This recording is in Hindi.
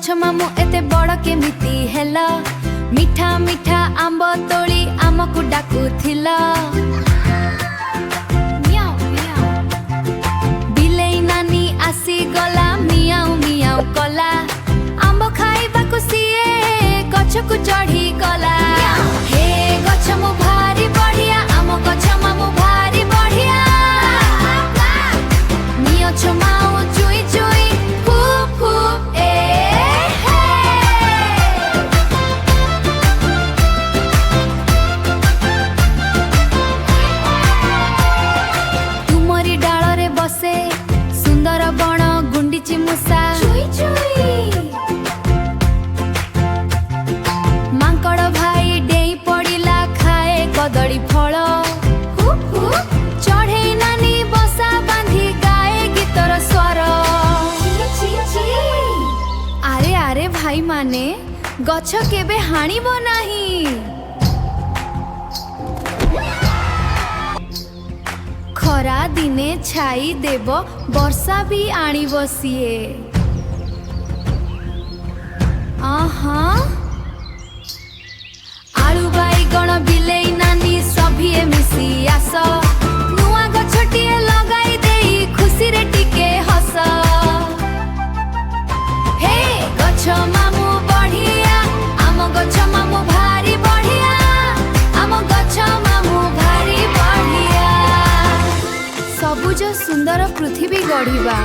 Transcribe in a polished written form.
गछ मामू एते बड़ केमिति हेला मीठा मीठा आंब तोली आमकु डाकुथिला बिलेई नानी आसी गला मियाऊ मियाऊ कला आंब खाइबाकु सिए गछकु चढ़ी गला हे गछ मु भारी बढ़िया आम गछ मामू भारी बढ़िया मियो छो माऊ चुई चुई फूप फूप ए तुमरी डाल रे बसे सुंदर बण गुंडीची मूषा चुई चुई मांकड़ भाई डेई पड़िला खाए कदली फल चढ़े नानी बसा बांधी गाए गीतर स्वर आरे आरे भाई माने गछ केबे हाणीबो नाही खरा दिने छाई देव वर्षा भी आनी बसिए आलू बाईगण बिलेई नानी सभिए मिसी आस नुआ गछटिए लगाई देई खुशी रे टिके हस हे गछ मामू बढ़िया आम गछ मामू भारी बढ़िया आम गछ मामू भारी बढ़िया सबुज सुंदर पृथ्वी गढ़िबा